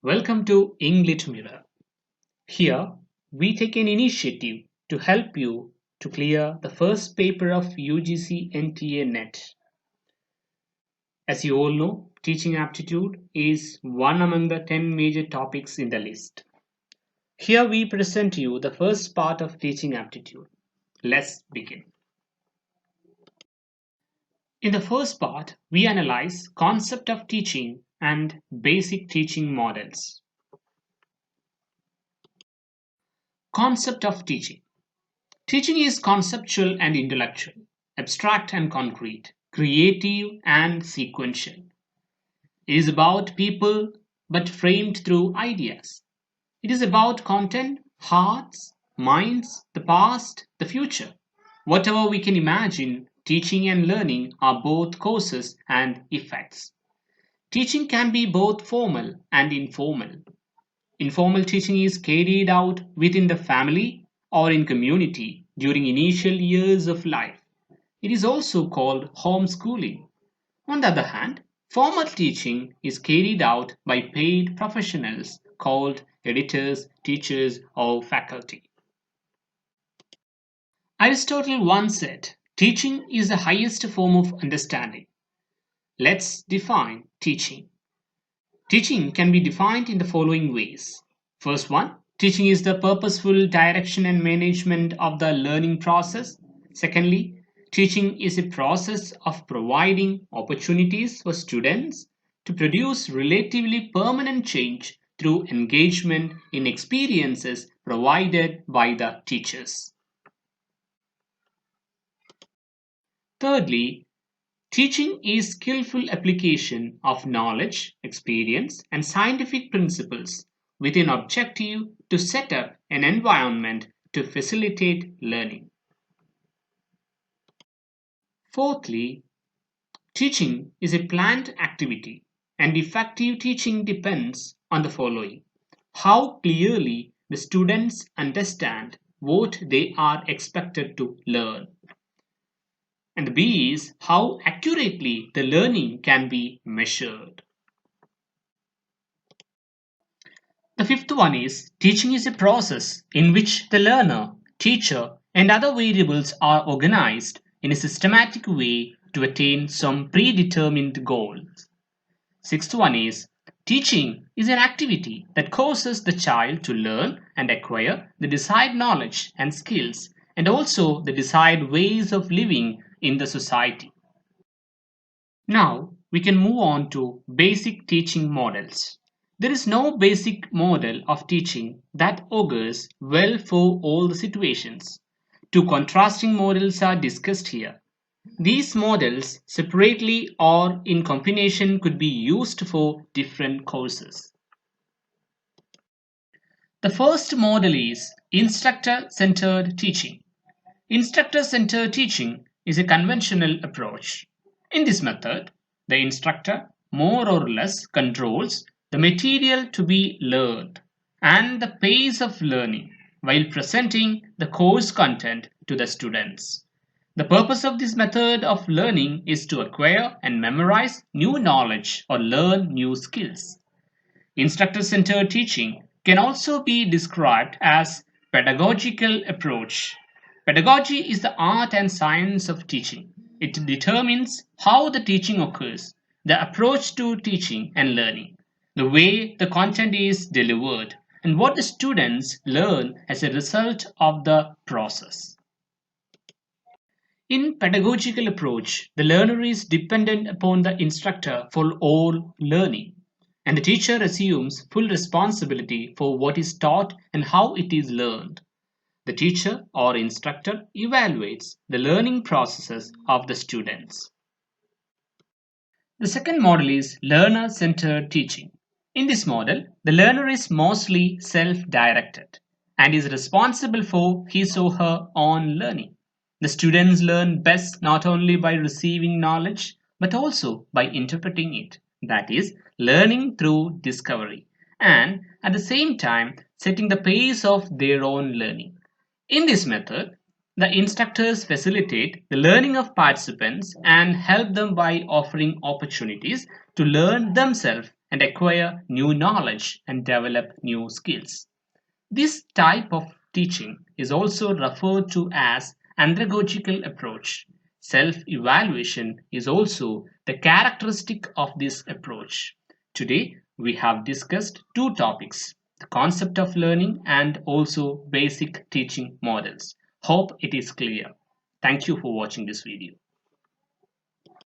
Welcome to English Mirror. Here, we take an initiative to help you to clear the first paper of UGC NTA NET. As you all know, teaching aptitude is one among the 10 major topics in the list. Here we present you the first part of teaching aptitude. Let's begin. In the first part, we analyze concept of teaching and basic teaching models. Concept of teaching. Teaching is conceptual and intellectual, abstract and concrete, creative and sequential. It is about people but framed through ideas. It is about content, hearts, minds, the past, the future. Whatever we can imagine, teaching and learning are both causes and effects. Teaching can be both formal and informal. Informal teaching is carried out within the family or in community during initial years of life. It is also called homeschooling. On the other hand, formal teaching is carried out by paid professionals called editors, teachers, or faculty. Aristotle once said, teaching is the highest form of understanding. Let's define teaching. Teaching can be defined in the following ways. First one, teaching is the purposeful direction and management of the learning process. Secondly, teaching is a process of providing opportunities for students to produce relatively permanent change through engagement in experiences provided by the teachers. Thirdly, teaching is skillful application of knowledge, experience, and scientific principles with an objective to set up an environment to facilitate learning. Fourthly, teaching is a planned activity, and effective teaching depends on the following: how clearly the students understand what they are expected to learn. And the B is how accurately the learning can be measured. The fifth one is teaching is a process in which the learner, teacher, and other variables are organized in a systematic way to attain some predetermined goals. Sixth one is teaching is an activity that causes the child to learn and acquire the desired knowledge and skills and also the desired ways of living in the society. Now we can move on to basic teaching models. There is no basic model of teaching that augurs well for all the situations. Two contrasting models are discussed here. These models separately or in combination could be used for different courses. The first model is instructor-centered teaching. Instructor-centered teaching is a conventional approach. In this method, the instructor more or less controls the material to be learned and the pace of learning while presenting the course content to the students. The purpose of this method of learning is to acquire and memorize new knowledge or learn new skills. Instructor-centered teaching can also be described as pedagogical approach. Pedagogy is the art and science of teaching. It determines how the teaching occurs, the approach to teaching and learning, the way the content is delivered, and what the students learn as a result of the process. In pedagogical approach, the learner is dependent upon the instructor for all learning, and the teacher assumes full responsibility for what is taught and how it is learned. The teacher or instructor evaluates the learning processes of the students. The second model is learner-centered teaching. In this model, the learner is mostly self-directed and is responsible for his or her own learning. The students learn best not only by receiving knowledge but also by interpreting it, that is, learning through discovery, and at the same time setting the pace of their own learning. In this method, the instructors facilitate the learning of participants and help them by offering opportunities to learn themselves and acquire new knowledge and develop new skills. This type of teaching is also referred to as andragogical approach. Self-evaluation is also the characteristic of this approach. Today, we have discussed two topics, the concept of learning and also basic teaching models. Hope it is clear. Thank you for watching this video.